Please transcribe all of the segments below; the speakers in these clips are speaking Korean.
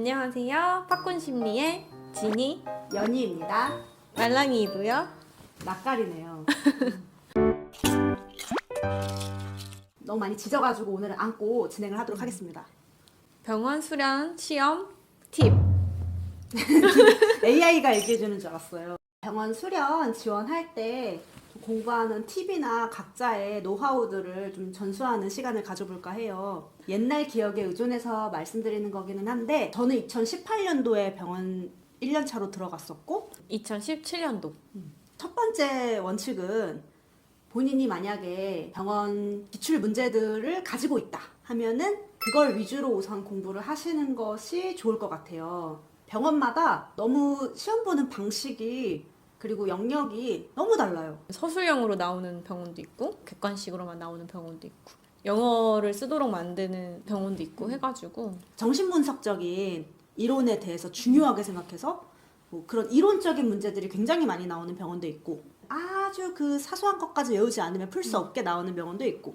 안녕하세요. 팝콘 심리의 지니, 연희입니다. 말랑이이고요. 낯가리네요. 너무 많이 지져가지고 오늘은 안고 진행을 하도록 하겠습니다. 병원 수련 시험 팁. AI가 얘기해주는 줄 알았어요. 병원 수련 지원할 때 공부하는 팁이나 각자의 노하우들을 좀 전수하는 시간을 가져볼까 해요. 옛날 기억에 의존해서 말씀드리는 거기는 한데 저는 2018년도에 병원 1년차로 들어갔었고 2017년도. 첫 번째 원칙은 본인이 만약에 병원 기출 문제들을 가지고 있다 하면은 그걸 위주로 우선 공부를 하시는 것이 좋을 것 같아요. 병원마다 너무 시험 보는 방식이 그리고 영역이 너무 달라요. 서술형으로 나오는 병원도 있고 객관식으로만 나오는 병원도 있고 영어를 쓰도록 만드는 병원도 있고 해가지고 정신분석적인 이론에 대해서 중요하게 생각해서 뭐 그런 이론적인 문제들이 굉장히 많이 나오는 병원도 있고 아주 그 사소한 것까지 외우지 않으면 풀 수 없게 나오는 병원도 있고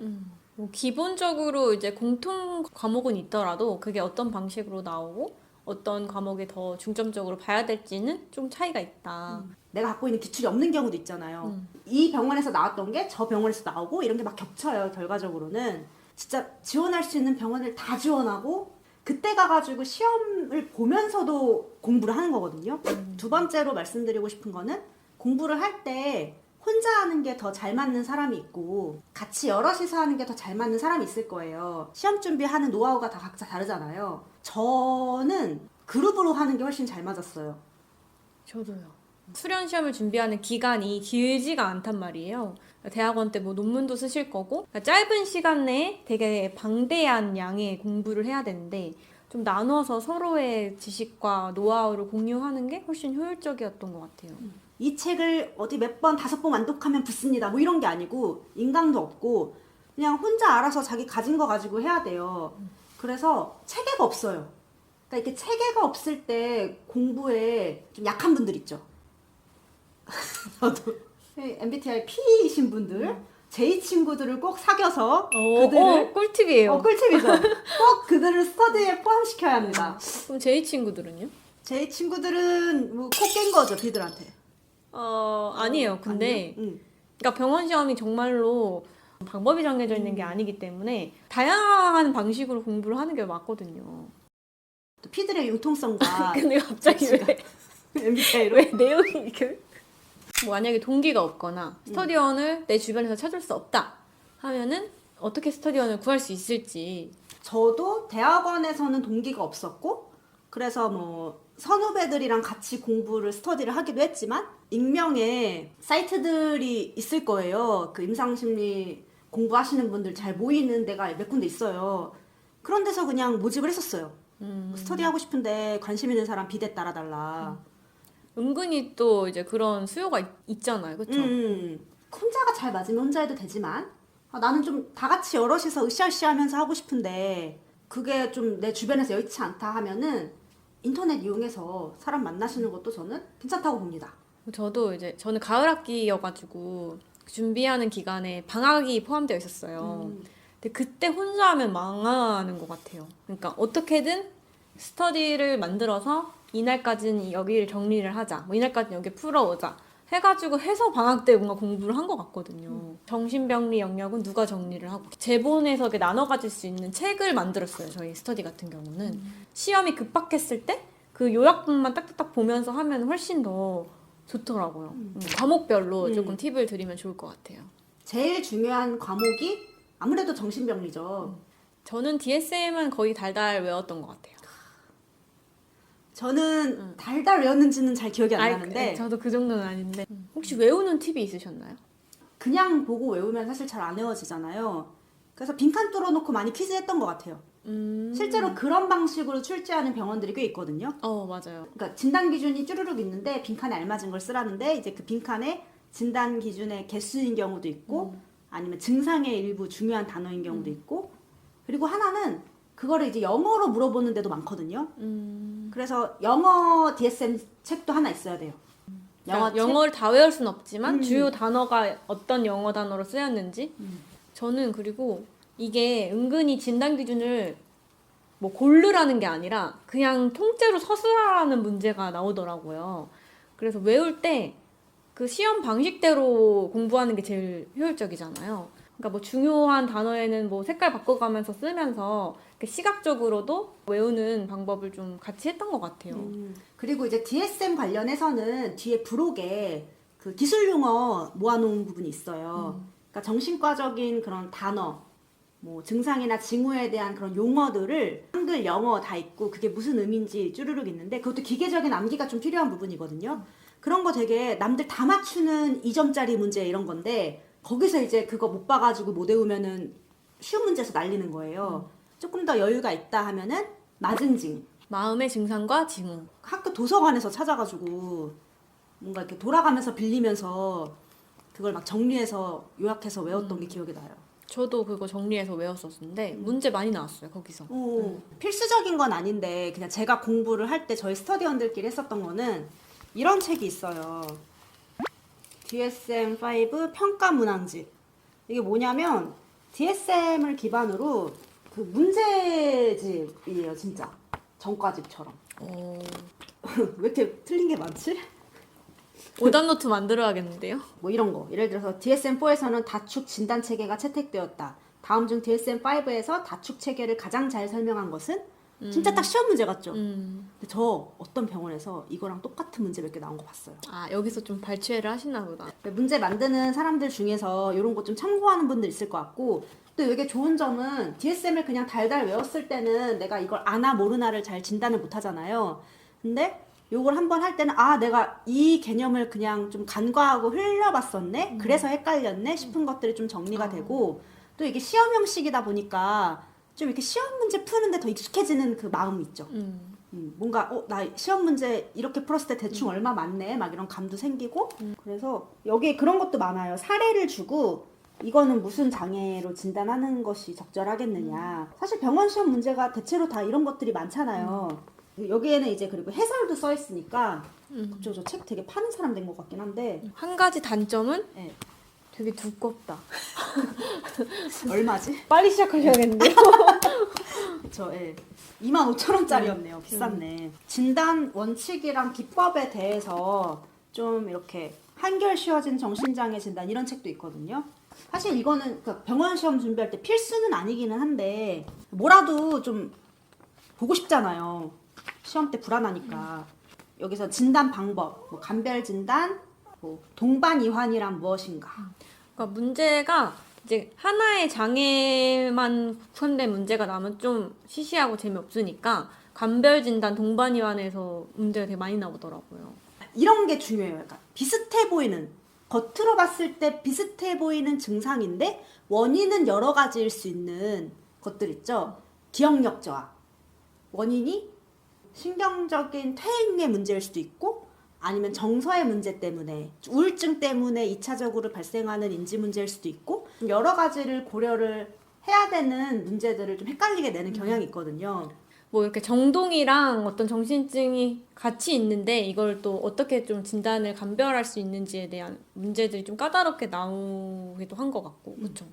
뭐 기본적으로 이제 공통 과목은 있더라도 그게 어떤 방식으로 나오고 어떤 과목에 더 중점적으로 봐야 될지는 좀 차이가 있다. 내가 갖고 있는 기출이 없는 경우도 있잖아요. 이 병원에서 나왔던 게 저 병원에서 나오고 이런 게 막 겹쳐요. 결과적으로는 진짜 지원할 수 있는 병원을 다 지원하고 그때 가가지고 시험을 보면서도 공부를 하는 거거든요. 두 번째로 말씀드리고 싶은 거는 공부를 할 때 혼자 하는 게 더 잘 맞는 사람이 있고 같이 여럿이서 하는 게 더 잘 맞는 사람이 있을 거예요. 시험 준비하는 노하우가 다 각자 다르잖아요. 저는 그룹으로 하는 게 훨씬 잘 맞았어요. 저도요. 수련 시험을 준비하는 기간이 길지가 않단 말이에요. 대학원 때 뭐 논문도 쓰실 거고 짧은 시간 내에 되게 방대한 양의 공부를 해야 되는데 좀 나눠서 서로의 지식과 노하우를 공유하는 게 훨씬 효율적이었던 것 같아요. 이 책을 어디 몇 번, 5번 완독하면 붙습니다. 뭐 이런 게 아니고 인강도 없고 그냥 혼자 알아서 자기 가진 거 가지고 해야 돼요. 그래서 체계가 없어요. 그러니까 이렇게 체계가 없을 때 공부에 좀 약한 분들 있죠. 저도 MBTI P이신 분들 제 친구들을 꼭 사귀어서 그들을 꿀팁이에요. 꿀팁이죠. 꼭 그들을 스터디에 포함시켜야 합니다. 그럼 제이 친구들은요? 제 친구들은 뭐 코 깬 거죠, 비들한테. 아니에요. 근데 아니요? 그러니까 병원 시험이 정말로 방법이 정해져 있는 게 아니기 때문에 다양한 방식으로 공부를 하는 게 맞거든요. 또 피들의 융통성과 근데 갑자기 왜 MBTI로 내용이 이렇게 뭐 만약에 동기가 없거나 스터디원을 내 주변에서 찾을 수 없다 하면은 어떻게 스터디원을 구할 수 있을지. 저도 대학원에서는 동기가 없었고 그래서 뭐 선후배들이랑 같이 공부를 스터디를 하기도 했지만 익명의 사이트들이 있을 거예요. 그 임상심리 공부하시는 분들 잘 모이는 데가 몇 군데 있어요. 그런 데서 그냥 모집을 했었어요. 스터디 하고 싶은데 관심 있는 사람 비대 따라달라. 은근히 또 이제 그런 수요가 있잖아요. 그렇죠? 혼자가 잘 맞으면 혼자 해도 되지만 나는 좀 다 같이 여럿이서 으쌰으쌰 하면서 하고 싶은데 그게 좀 내 주변에서 여의치 않다 하면은 인터넷 이용해서 사람 만나시는 것도 저는 괜찮다고 봅니다. 저는 가을 학기여가지고 준비하는 기간에 방학이 포함되어 있었어요. 근데 그때 혼자 하면 망하는 것 같아요. 그러니까 어떻게든 스터디를 만들어서 이날까지는 여기를 정리를 하자, 뭐 이날까지는 여기 풀어오자 해가지고 해서 방학 때 뭔가 공부를 한 것 같거든요. 정신병리 영역은 누가 정리를 하고 제본에서 이렇게 나눠 가질 수 있는 책을 만들었어요. 저희 스터디 같은 경우는 시험이 급박했을 때 그 요약본만 딱딱딱 보면서 하면 훨씬 더 좋더라고요. 과목별로 조금 팁을 드리면 좋을 것 같아요. 제일 중요한 과목이 아무래도 정신병리죠. 저는 DSM은 거의 달달 외웠던 것 같아요. 저는 달달 외웠는지는 잘 기억이 안 나는데 저도 그 정도는 아닌데 혹시 외우는 팁이 있으셨나요? 그냥 보고 외우면 사실 잘 안 외워지잖아요. 그래서 빈칸 뚫어놓고 많이 퀴즈 했던 것 같아요. 실제로 그런 방식으로 출제하는 병원들이 꽤 있거든요. 맞아요. 그러니까 진단 기준이 쭈루룩 있는데 빈칸에 알맞은 걸 쓰라는데 이제 그 빈칸에 진단 기준의 개수인 경우도 있고 아니면 증상의 일부 중요한 단어인 경우도 있고 그리고 하나는 그거를 이제 영어로 물어보는 데도 많거든요. 그래서 영어 DSM 책도 하나 있어야 돼요. 그러니까 영어를 다 외울 순 없지만 주요 단어가 어떤 영어 단어로 쓰였는지 저는 그리고 이게 은근히 진단 기준을 뭐 고르라는 게 아니라 그냥 통째로 서술하라는 문제가 나오더라고요. 그래서 외울 때 그 시험 방식대로 공부하는 게 제일 효율적이잖아요. 그러니까 뭐 중요한 단어에는 뭐 색깔 바꿔가면서 쓰면서 이렇게 시각적으로도 외우는 방법을 좀 같이 했던 것 같아요. 그리고 이제 DSM 관련해서는 뒤에 부록에 그 기술 용어 모아놓은 부분이 있어요. 그러니까 정신과적인 그런 단어, 뭐 증상이나 징후에 대한 그런 용어들을 한글, 영어 다 있고 그게 무슨 의미인지 쭈르륵 있는데 그것도 기계적인 암기가 좀 필요한 부분이거든요. 그런 거 되게 남들 다 맞추는 2점짜리 문제 이런 건데 거기서 이제 그거 못 봐가지고 못 외우면은 쉬운 문제에서 날리는 거예요. 조금 더 여유가 있다 하면은 맞은징. 마음의 증상과 징후. 학교 도서관에서 찾아가지고 뭔가 이렇게 돌아가면서 빌리면서 그걸 막 정리해서 요약해서 외웠던 게 기억이 나요. 저도 그거 정리해서 외웠었는데 문제 많이 나왔어요, 거기서. 필수적인 건 아닌데 그냥 제가 공부를 할 때 저희 스터디원들끼리 했었던 거는 이런 책이 있어요. DSM-5 평가 문항집. 이게 뭐냐면 DSM을 기반으로 그 문제집이에요, 진짜. 전과집처럼. 왜 이렇게 틀린 게 많지? 오답노트 만들어야겠는데요? 뭐 이런 거. 예를 들어서 DSM-4에서는 다축 진단 체계가 채택되었다. 다음 중 DSM-5에서 다축 체계를 가장 잘 설명한 것은? 진짜 딱 시험 문제 같죠? 근데 저 어떤 병원에서 이거랑 똑같은 문제 몇 개 나온 거 봤어요. 아, 여기서 좀 발췌를 하시나 보다. 문제 만드는 사람들 중에서 이런 거 좀 참고하는 분들 있을 것 같고 또 이게 좋은 점은 DSM을 그냥 달달 외웠을 때는 내가 이걸 아나 모르나를 잘 진단을 못 하잖아요. 근데 요걸 한번 할 때는 아 내가 이 개념을 그냥 좀 간과하고 흘려봤었네 그래서 헷갈렸네 싶은 것들이 좀 정리가 되고 또 이게 시험 형식이다 보니까 좀 이렇게 시험 문제 푸는데 더 익숙해지는 그 마음이 있죠. 뭔가 나 시험 문제 이렇게 풀었을 때 대충 얼마 맞네 막 이런 감도 생기고 그래서 여기에 그런 것도 많아요. 사례를 주고 이거는 무슨 장애로 진단하는 것이 적절하겠느냐. 사실 병원 시험 문제가 대체로 다 이런 것들이 많잖아요. 여기에는 이제 그리고 해설도 써 있으니까 저 책 되게 파는 사람 된 것 같긴 한데 한 가지 단점은 네. 되게 두껍다. 얼마지? 빨리 시작하셔야겠는데요? 그쵸, 예. 25,000원짜리였네요. 비쌌네. 진단 원칙이랑 기법에 대해서 좀 이렇게 한결 쉬워진 정신장애 진단 이런 책도 있거든요. 사실 이거는 병원 시험 준비할 때 필수는 아니기는 한데 뭐라도 좀 보고 싶잖아요. 시험 때 불안하니까. 여기서 진단 방법, 뭐 감별 진단, 뭐 동반 이환이란 무엇인가. 그러니까 문제가 이제 하나의 장애만 국한된 문제가 나면 좀 시시하고 재미없으니까 감별 진단 동반 이환에서 문제가 되게 많이 나오더라고요. 이런 게 중요해요. 약간 비슷해 보이는 겉으로 봤을 때 비슷해 보이는 증상인데 원인은 여러 가지일 수 있는 것들 있죠. 기억력 저하. 원인이 신경적인 퇴행의 문제일 수도 있고 아니면 정서의 문제 때문에 우울증 때문에 2차적으로 발생하는 인지 문제일 수도 있고 여러 가지를 고려를 해야 되는 문제들을 좀 헷갈리게 내는 경향이 있거든요. 뭐 이렇게 정동이랑 어떤 정신증이 같이 있는데 이걸 또 어떻게 좀 진단을 감별할 수 있는지에 대한 문제들이 좀 까다롭게 나오기도 한 것 같고 그렇죠.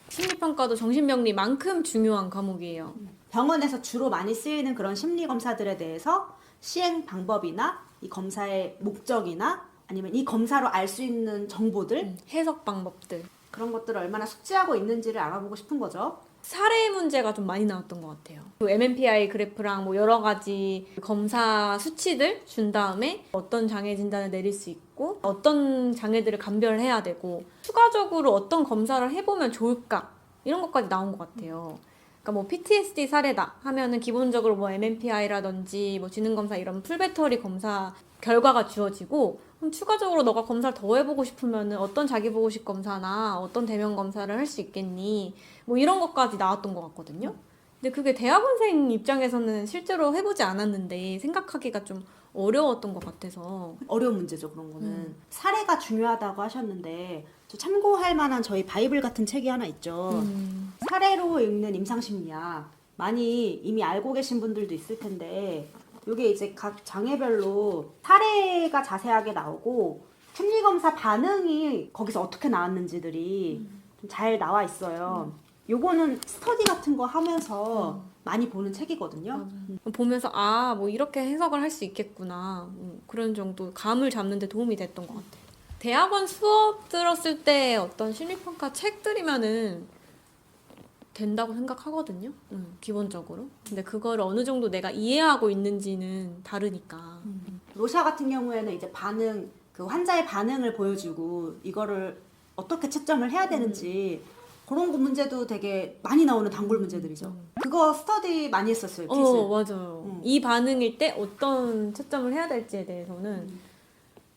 심리평가도 정신병리만큼 중요한 과목이에요. 병원에서 주로 많이 쓰이는 그런 심리 검사들에 대해서 시행 방법이나 이 검사의 목적이나 아니면 이 검사로 알 수 있는 정보들 해석 방법들 그런 것들을 얼마나 숙지하고 있는지를 알아보고 싶은 거죠. 사례 문제가 좀 많이 나왔던 것 같아요. MMPI 그래프랑 뭐 여러 가지 검사 수치들 준 다음에 어떤 장애 진단을 내릴 수 있고 어떤 장애들을 감별해야 되고 추가적으로 어떤 검사를 해보면 좋을까 이런 것까지 나온 것 같아요. 그러니까 뭐 PTSD 사례다 하면은 기본적으로 뭐 MMPI라든지 뭐 지능검사 이런 풀배터리 검사 결과가 주어지고 그럼 추가적으로 너가 검사를 더 해보고 싶으면은 어떤 자기보고식 검사나 어떤 대면 검사를 할 수 있겠니 뭐 이런 것까지 나왔던 것 같거든요. 근데 그게 대학원생 입장에서는 실제로 해보지 않았는데 생각하기가 좀 어려웠던 것 같아서 어려운 문제죠, 그런 거는. 사례가 중요하다고 하셨는데 저 참고할 만한 저희 바이블 같은 책이 하나 있죠. 사례로 읽는 임상심리학. 많이 이미 알고 계신 분들도 있을 텐데 이게 이제 각 장애별로 사례가 자세하게 나오고 심리검사 반응이 거기서 어떻게 나왔는지들이 좀 잘 나와 있어요. 요거는 스터디 같은 거 하면서 많이 보는 책이거든요. 맞아요. 보면서 아, 뭐 이렇게 해석을 할 수 있겠구나. 그런 정도 감을 잡는 데 도움이 됐던 것 같아요. 대학원 수업 들었을 때 어떤 심리평가 책들이면은 된다고 생각하거든요. 기본적으로. 근데 그걸 어느 정도 내가 이해하고 있는지는 다르니까. 로샤 같은 경우에는 이제 반응, 그 환자의 반응을 보여주고 이거를 어떻게 채점을 해야 되는지 그런 거 문제도 되게 많이 나오는 단골 문제들이죠. 그거 스터디 많이 했었어요, 퀴즈. 맞아요. 이 반응일 때 어떤 채점을 해야 될지에 대해서는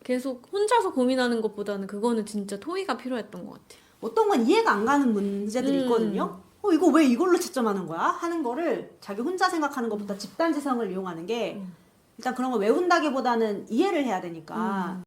계속 혼자서 고민하는 것보다는 그거는 진짜 토의가 필요했던 것 같아요. 어떤 건 이해가 안 가는 문제들이 있거든요. 이거 왜 이걸로 채점하는 거야? 하는 거를 자기 혼자 생각하는 것보다 집단지성을 이용하는 게 일단 그런 거 외운다기보다는 이해를 해야 되니까